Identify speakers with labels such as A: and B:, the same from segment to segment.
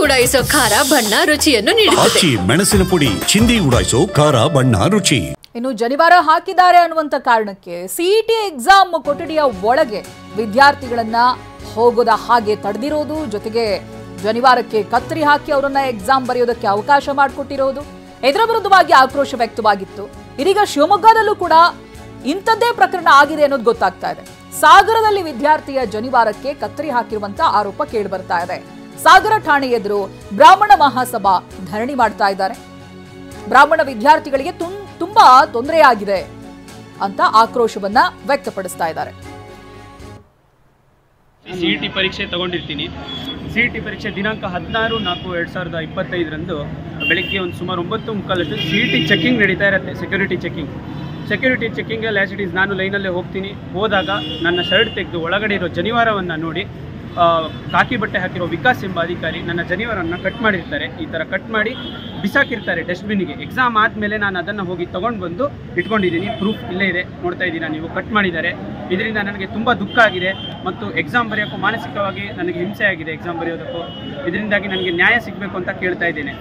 A: ಉಡಾಯಿಸೋ ಖಾರ ಬಣ್ಣ ರುಚಿಯನ್ನು ನೀಡುತ್ತದೆ.
B: ಮೆಣಸಿನ ಪುಡಿ ಚಿಂದಿ ಉಡಾಯಿಸೋ ಖಾರ ಬಣ್ಣ ರುಚಿ.
C: ಇನ್ನು ಜನಿವಾರ ಹಾಕಿದ್ದಾರೆ ಅನ್ನುವಂತ ಕಾರಣಕ್ಕೆ ಸಿಇಟಿ ಎಕ್ಸಾಮ್ ಕೊಠಡಿಯ ಒಳಗೆ ವಿದ್ಯಾರ್ಥಿಗಳನ್ನ ಹೋಗೋದ ಹಾಗೆ ತಡೆದಿರೋದು, ಜೊತೆಗೆ ಜನಿವಾರಕ್ಕೆ ಕತ್ತರಿ ಹಾಕಿ ಅವರನ್ನ ಎಕ್ಸಾಮ್ ಬರೆಯೋದಕ್ಕೆ ಅವಕಾಶ ಮಾಡಿಕೊಟ್ಟಿರೋದು, ಇದರ ವಿರುದ್ಧವಾಗಿ ಆಕ್ರೋಶ ವ್ಯಕ್ತವಾಗಿತ್ತು. ಇದೀಗ ಶಿವಮೊಗ್ಗದಲ್ಲೂ ಕೂಡ ಇಂಥದ್ದೇ ಪ್ರಕರಣ ಆಗಿದೆ ಅನ್ನೋದು ಗೊತ್ತಾಗ್ತಾ ಇದೆ. ಸಾಗರದಲ್ಲಿ ವಿದ್ಯಾರ್ಥಿಯ ಜನಿವಾರಕ್ಕೆ ಕತ್ತರಿ ಹಾಕಿರುವಂತ ಆರೋಪ ಕೇಳಿ ಬರ್ತಾ ಇದೆ. ಸಾಗರ ಠಾಣೆ ಎದುರು ಬ್ರಾಹ್ಮಣ ಮಹಾಸಭಾ ಧರಣಿ ಮಾಡ್ತಾ ಇದ್ದಾರೆ. ಬ್ರಾಹ್ಮಣ ವಿದ್ಯಾರ್ಥಿಗಳಿಗೆ ತುಂಬಾ ತೊಂದರೆಯಾಗಿದೆ ಅಂತ ಆಕ್ರೋಶವನ್ನ ವ್ಯಕ್ತಪಡಿಸ್ತಾ ಇದ್ದಾರೆ.
D: ಸಿಇಟಿ ಪರೀಕ್ಷೆ ತಗೊಂಡಿರ್ತೀನಿ. ಸಿಇಟಿ ಪರೀಕ್ಷೆ ದಿನಾಂಕ 16/4/2025 ಬೆಳಗ್ಗೆ ಒಂದು ಸುಮಾರು 9:45 ಸಿಇಟಿ ಚೆಕಿಂಗ್ ನಡೀತಾ ಇರುತ್ತೆ. ಸೆಕ್ಯೂರಿಟಿ ಚೆಕಿಂಗಲ್ಲಿ ಆ್ಯಸ್ ಇಟ್ ಈಸ್ ನಾನು ಲೈನಲ್ಲೇ ಹೋದಾಗ ನನ್ನ ಶರ್ಟ್ ತೆಗೆದು ಒಳಗಡೆ ಇರೋ ಜನಿವಾರವನ್ನು ನೋಡಿ ಕಾಕಿ ಬಟ್ಟೆ ಹಾಕಿರೋ ವಿಕಾಸ್ ಎಂಬ ಅಧಿಕಾರಿ ನನ್ನ ಜನಿವಾರವನ್ನು ಕಟ್ ಮಾಡಿರ್ತಾರೆ. ಈ ಥರ ಕಟ್ ಮಾಡಿ ಬಿಸಾಕಿರ್ತಾರೆ ಡಸ್ಟ್ಬಿನ್ಗೆ. ಎಕ್ಸಾಮ್ ಆದಮೇಲೆ ನಾನು ಅದನ್ನು ಹೋಗಿ ತೊಗೊಂಡು ಬಂದು ಇಟ್ಕೊಂಡಿದ್ದೀನಿ. ಪ್ರೂಫ್ ಇಲ್ಲೇ ಇದೆ, ನೋಡ್ತಾ ಇದ್ದೀರಾ ನೀವು, ಕಟ್ ಮಾಡಿದ್ದಾರೆ. ಇದರಿಂದ ನನಗೆ ತುಂಬ ದುಃಖ ಆಗಿದೆ ಮತ್ತು ಎಕ್ಸಾಮ್ ಬರೆಯೋಕ್ಕೂ ಮಾನಸಿಕವಾಗಿ ನನಗೆ ಹಿಂಸೆ ಆಗಿದೆ. ಎಕ್ಸಾಮ್ ಬರೆಯೋದಕ್ಕೂ ಇದರಿಂದಾಗಿ ನನಗೆ ನ್ಯಾಯ ಸಿಗಬೇಕು ಅಂತ ಕೇಳ್ತಾ ಇದ್ದೇನೆ.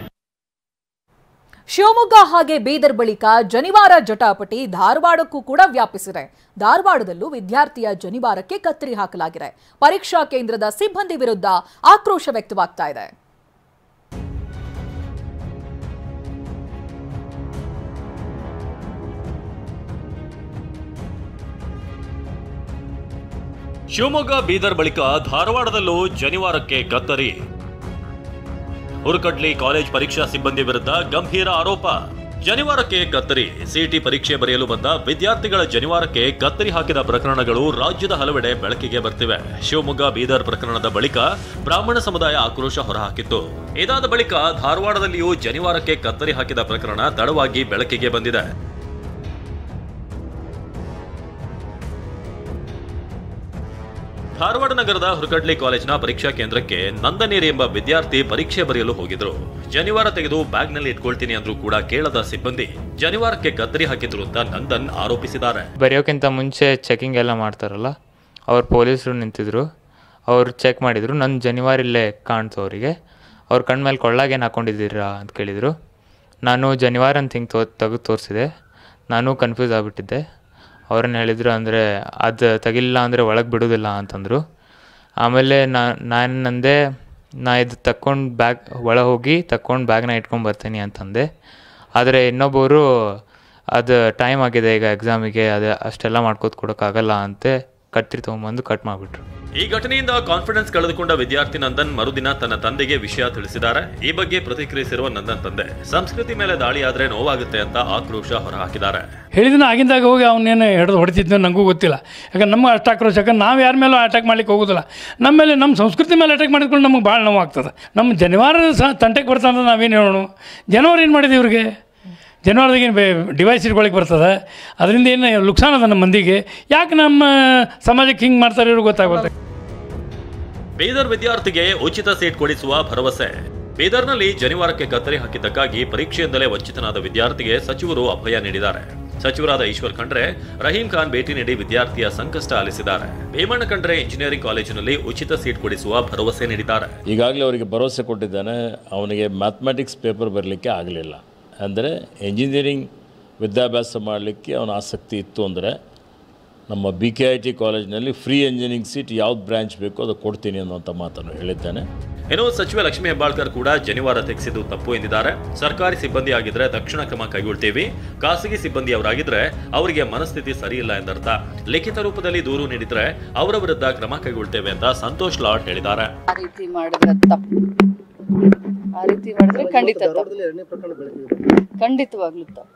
C: ಶಿವಮೊಗ್ಗ ಹಾಗೆ ಬೀದರ್ ಬಳಿಕ ಜನಿವಾರ ಜಟಾಪಟಿ ಧಾರವಾಡಕ್ಕೂ ಕೂಡ ವ್ಯಾಪಿಸಿದೆ. ಧಾರವಾಡದಲ್ಲೂ ವಿದ್ಯಾರ್ಥಿಯ ಜನಿವಾರಕ್ಕೆ ಕತ್ತರಿ ಹಾಕಲಾಗಿದೆ. ಪರೀಕ್ಷಾ ಕೇಂದ್ರದ ಸಿಬ್ಬಂದಿ ವಿರುದ್ಧ ಆಕ್ರೋಶ ವ್ಯಕ್ತವಾಗ್ತಾ ಇದೆ.
E: ಶಿವಮೊಗ್ಗ ಬೀದರ್ ಬಳಿಕ ಧಾರವಾಡದಲ್ಲೂ ಜನಿವಾರಕ್ಕೆ ಕತ್ತರಿ. ಹುರಕಡ್ಲಿ ಕಾಲೇಜ್ ಪರೀಕ್ಷಾ ಸಿಬ್ಬಂದಿ ವಿರುದ್ಧ ಗಂಭೀರ ಆರೋಪ. ಜನಿವಾರಕ್ಕೆ ಕತ್ತರಿ. ಸಿಇಟಿ ಪರೀಕ್ಷೆ ಬರೆಯಲು ಬಂದ ವಿದ್ಯಾರ್ಥಿಗಳ ಜನಿವಾರಕ್ಕೆ ಕತ್ತರಿ ಹಾಕಿದ ಪ್ರಕರಣಗಳು ರಾಜ್ಯದ ಹಲವೆಡೆ ಬೆಳಕಿಗೆ ಬರ್ತಿವೆ. ಶಿವಮೊಗ್ಗ ಬೀದರ್ ಪ್ರಕರಣದ ಬಳಿಕ ಬ್ರಾಹ್ಮಣ ಸಮುದಾಯ ಆಕ್ರೋಶ ಹೊರಹಾಕಿತ್ತು. ಇದಾದ ಬಳಿಕ ಧಾರವಾಡದಲ್ಲಿಯೂ ಜನಿವಾರಕ್ಕೆ ಕತ್ತರಿ ಹಾಕಿದ ಪ್ರಕರಣ ತಡವಾಗಿ ಬೆಳಕಿಗೆ ಬಂದಿದೆ. ಧಾರವಾಡ ನಗರದ ಹುರಕಡ್ಲಿ ಕಾಲೇಜಿನ ಪರೀಕ್ಷಾ ಕೇಂದ್ರಕ್ಕೆ ನಂದನೇರಿ ಎಂಬ ವಿದ್ಯಾರ್ಥಿ ಪರೀಕ್ಷೆ ಬರೆಯಲು ಹೋಗಿದ್ರು. ಜನಿವಾರ ತೆಗೆದು ಬ್ಯಾಗ್ನಲ್ಲಿ ಇಟ್ಕೊಳ್ತೀನಿ ಅಂದ್ರೂ ಕೂಡ ಕೇಳದ ಸಿಬ್ಬಂದಿ ಜನಿವಾರಕ್ಕೆ ಕತ್ತರಿ ಹಾಕಿದ್ರು ಅಂತ ನಂದನ್ ಆರೋಪಿಸಿದ್ದಾರೆ.
F: ಬರೆಯೋಕ್ಕಿಂತ ಮುಂಚೆ ಚೆಕಿಂಗ್ ಎಲ್ಲ ಮಾಡ್ತಾರಲ್ಲ, ಅವ್ರು ಪೊಲೀಸರು ನಿಂತಿದ್ರು. ಅವ್ರು ಚೆಕ್ ಮಾಡಿದ್ರು. ನನ್ನ ಜನಿವಾರ ಇಲ್ಲೇ ಕಾಣ್ತು ಅವರಿಗೆ. ಅವ್ರ ಕಣ್ಣ ಮೇಲೆ ಕೊಳ್ಳಾಗೇನು ಹಾಕೊಂಡಿದ್ದೀರಾ ಅಂತ ಕೇಳಿದರು. ನಾನು ಜನಿವಾರ ಅಂತ ಹಿಂಗೆ ತೆಗೆದು ತೋರಿಸಿದೆ. ನಾನು ಕನ್ಫ್ಯೂಸ್ ಆಗಿಬಿಟ್ಟಿದ್ದೆ. ಅವ್ರನ್ನ ಹೇಳಿದ್ರು, ಅಂದರೆ ಅದು ತೆಗಿಲ್ಲ ಅಂದರೆ ಒಳಗೆ ಬಿಡೋದಿಲ್ಲ ಅಂತಂದರು. ಆಮೇಲೆ ನಾನಂದೆ, ನಾ ಇದು ತಕ್ಕೊಂಡು ಒಳಗೆ ಹೋಗಿ ತಕ್ಕೊಂಡು ಬ್ಯಾಗ್ನ ಇಟ್ಕೊಂಡು ಬರ್ತೀನಿ ಅಂತಂದೆ. ಆದರೆ ಇನ್ನೊಬ್ಬರು ಅದು ಟೈಮ್ ಆಗಿದೆ ಈಗ ಎಕ್ಸಾಮಿಗೆ, ಅದು ಅಷ್ಟೆಲ್ಲ ಮಾಡ್ಕೋತ ಕೊಡೋಕ್ಕಾಗಲ್ಲ ಅಂತೆ ಕತ್ತರಿ ತೊಗೊಂಬಂದು ಕಟ್ ಮಾಡಿಬಿಟ್ರು.
E: ಈ ಘಟನೆಯಿಂದ ಕಾನ್ಫಿಡೆನ್ಸ್ ಕಳೆದುಕೊಂಡ ವಿದ್ಯಾರ್ಥಿ ನಂದನ್ ಮರುದಿನ ತನ್ನ ತಂದೆಗೆ ವಿಷಯ ತಿಳಿಸಿದ್ದಾರೆ. ಈ ಬಗ್ಗೆ ಪ್ರತಿಕ್ರಿಯಿಸಿರುವ ನಂದನ್ ತಂದೆ, ಸಂಸ್ಕೃತಿ ಮೇಲೆ ದಾಳಿಯಾದ್ರೆ ನೋವಾಗುತ್ತೆ ಅಂತ ಆಕ್ರೋಶ ಹೊರಹಾಕಿದ್ದಾರೆ.
G: ಹೇಳಿದಿನ ಆಗಿಂದಾಗ ಹೋಗಿ ಅವನೇನು ಹಿಡಿದು ಹೊಡಿತಿದ್ನೋ ನನಗೂ ಗೊತ್ತಿಲ್ಲ. ಯಾಕಂದ್ರೆ ನಮ್ಗೆ ಅಷ್ಟು ಆಕ್ರೋಶ, ಯಾಕಂದ್ರೆ ನಾವು ಯಾರ ಮೇಲೂ ಅಟ್ಯಾಕ್ ಮಾಡ್ಲಿಕ್ಕೆ ಹೋಗೋದಿಲ್ಲ. ನಮ್ಮ ಮೇಲೆ, ನಮ್ಮ ಸಂಸ್ಕೃತಿ ಮೇಲೆ ಅಟ್ಯಾಕ್ ಮಾಡಿದ್ಕೊಂಡು ನಮಗೆ ಭಾಳ ನೋವಾಗ್ತದೆ. ನಮ್ಮ ಜನಿವಾರ ತಂಟೆಗೆ ಬರ್ತಂದ್ರೆ ನಾವೇನು ಹೇಳೋಣ? ಜನವರ ಏನು ಮಾಡಿದೆ ಇವ್ರಿಗೆ? ಜನವರದಾಗೇನು ಡಿವೈಸ್ ಇಟ್ಕೊಳಕ್ಕೆ ಬರ್ತದೆ? ಅದರಿಂದ ಏನು ಲುಕ್ಸಾನ್ ಅದ ನಮ್ಮ ಮಂದಿಗೆ? ಯಾಕೆ ನಮ್ಮ ಸಮಾಜಕ್ಕೆ ಹಿಂಗೆ ಮಾಡ್ತಾರೆ ಇವ್ರಿಗೆ ಗೊತ್ತಾಗುತ್ತೆ.
E: ಬೀದರ್ ವಿದ್ಯಾರ್ಥಿಗೆ ಉಚಿತ ಸೀಟ್ ಕೊಡಿಸುವ ಭರವಸೆ. ಬೀದರ್ನಲ್ಲಿ ಜನಿವಾರಕ್ಕೆ ಕತ್ತರಿ ಹಾಕಿದ್ದಕ್ಕಾಗಿ ಪರೀಕ್ಷೆಯಿಂದಲೇ ವಂಚಿತನಾದ ವಿದ್ಯಾರ್ಥಿಗೆ ಸಚಿವರು ಅಭಯ ನೀಡಿದ್ದಾರೆ. ಸಚಿವರಾದ ಈಶ್ವರ್ ಖಂಡ್ರೆ, ರಹೀಂ ಖಾನ್ ಭೇಟಿ ನೀಡಿ ವಿದ್ಯಾರ್ಥಿಯ ಸಂಕಷ್ಟ ಆಲಿಸಿದ್ದಾರೆ. ಭೀಮಣ್ಣ ಖಂಡ್ರೆ ಇಂಜಿನಿಯರಿಂಗ್ ಕಾಲೇಜಿನಲ್ಲಿ ಉಚಿತ ಸೀಟ್ ಕೊಡಿಸುವ ಭರವಸೆ ನೀಡಿದ್ದಾರೆ.
H: ಈಗಾಗಲೇ ಅವರಿಗೆ ಭರವಸೆ ಕೊಟ್ಟಿದ್ದಾನೆ. ಅವನಿಗೆ ಮ್ಯಾಥಮೆಟಿಕ್ಸ್ ಪೇಪರ್ ಬರಲಿಕ್ಕೆ ಆಗಲಿಲ್ಲ ಅಂದರೆ ಇಂಜಿನಿಯರಿಂಗ್ ವಿದ್ಯಾಭ್ಯಾಸ ಮಾಡಲಿಕ್ಕೆ ಅವನ ಆಸಕ್ತಿ ಇತ್ತು ಅಂದರೆ ನಮ್ಮ BKIT ಕಾಲೇಜಿನಲ್ಲಿ ಫ್ರೀ ಇಂಜಿನಿಯರಿಂಗ್ ಸೀಟ್ ಯಾವ್ದು ಬ್ರಾಂಚ್ ಬೇಕೋ ಅದು ಕೊಡ್ತೀನಿ ಅನ್ನುವಂಥ ಮಾತನ್ನು ಹೇಳಿದ್ದಾನೆ.
E: ಇನ್ನು ಸಚಿವ ಲಕ್ಷ್ಮೀ ಹೆಬ್ಬಾಳ್ಕರ್ ಕೂಡ ಜನಿವಾರ ತೆಗೆಸಿದ್ದು ತಪ್ಪು ಎಂದಿದ್ದಾರೆ. ಸರ್ಕಾರಿ ಸಿಬ್ಬಂದಿ ಆಗಿದ್ರೆ ತಕ್ಷಣ ಕ್ರಮ ಕೈಗೊಳ್ತೀವಿ, ಖಾಸಗಿ ಸಿಬ್ಬಂದಿಯವರಾಗಿದ್ರೆ ಅವರಿಗೆ ಮನಸ್ಥಿತಿ ಸರಿಯಿಲ್ಲ ಎಂದರ್ಥ. ಲಿಖಿತ ರೂಪದಲ್ಲಿ ದೂರು ನೀಡಿದ್ರೆ ಅವರ ವಿರುದ್ಧ ಕ್ರಮ ಕೈಗೊಳ್ತೇವೆ ಅಂತ ಸಂತೋಷ್ ಲಾಡ್ ಹೇಳಿದ್ದಾರೆ.
I: ಆ ರೀತಿ ಮಾಡಿದ್ರೆ ಖಂಡಿತವಾಗ್ಲೂ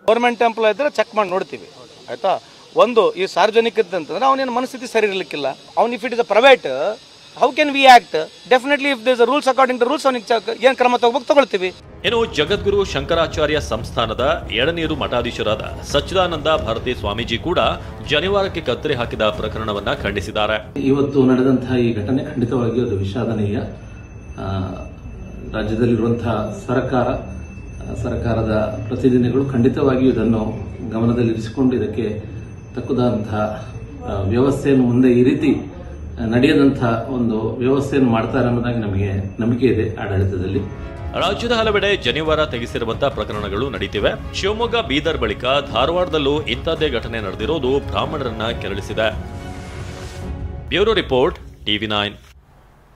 J: ಗೌರ್ಮೆಂಟ್ ಎಂಪ್ಲಾಯ್ ಇದ್ರೆ ಚೆಕ್ ಮಾಡಿ ನೋಡ್ತೀವಿ, ಆಯ್ತಾ? ಒಂದು ಈ ಸಾರ್ವಜನಿಕ ಅಂತಂದ್ರೆ ಅವನೇನು ಮನಸ್ಥಿತಿ ಸರಿ ಇರಲಿಕ್ಕಿಲ್ಲ. ಅವ್ನು if it is a private, how can we act? Definitely if there rules according to rules ಅವನಿಗೆ ಏನು ಕ್ರಮ ತಗೊಳ್ತೀವಿ.
E: ಇನ್ನು ಜಗದ್ಗುರು ಶಂಕರಾಚಾರ್ಯ ಸಂಸ್ಥಾನದ ಎಳನೀರು ಮಠಾಧೀಶರಾದ ಸಚ್ಚಿದಾನಂದ ಭಾರತಿ ಸ್ವಾಮೀಜಿ ಕೂಡ ಜನಿವಾರಕ್ಕೆ ಕತ್ತರಿ ಹಾಕಿದ ಪ್ರಕರಣವನ್ನ ಖಂಡಿಸಿದ್ದಾರೆ.
K: ಇವತ್ತು ನಡೆದಂತಹ ಈ ಘಟನೆ ಖಂಡಿತವಾಗಿಯೂ ಅದು ವಿಷಾದನೀಯ. ರಾಜ್ಯದಲ್ಲಿರುವಂತಹ ಸರ್ಕಾರದ ಪ್ರತಿನಿಧಿಗಳು ಖಂಡಿತವಾಗಿಯೂ ಇದನ್ನು ಗಮನದಲ್ಲಿರಿಸಿಕೊಂಡು ಇದಕ್ಕೆ ತಕ್ಕುದಾದಂತಹ ವ್ಯವಸ್ಥೆಯನ್ನು ಮುಂದೆ ಈ ರೀತಿ ನಡೆಯದಂಥ ಒಂದು ವ್ಯವಸ್ಥೆಯನ್ನು ಮಾಡ್ತಾರೆ ಅನ್ನೋದಾಗಿ ನಮಗೆ ನಂಬಿಕೆ ಇದೆ ಆಡಳಿತದಲ್ಲಿ.
E: ರಾಜ್ಯದ ಹಲವೆಡೆ ಜನಿವಾರ ತೆಗೆಸಿರುವಂತಹ ಪ್ರಕರಣಗಳು ನಡೀತಿವೆ. ಶಿವಮೊಗ್ಗ, ಬೀದರ್ ಬಳಿಕ ಧಾರವಾಡದಲ್ಲೂ ಇಂಥದ್ದೇ ಘಟನೆ ನಡೆದಿರೋದು ಬ್ರಾಹ್ಮಣರನ್ನ ಕೆರಳಿಸಿದೆ. Bureau report, TV9.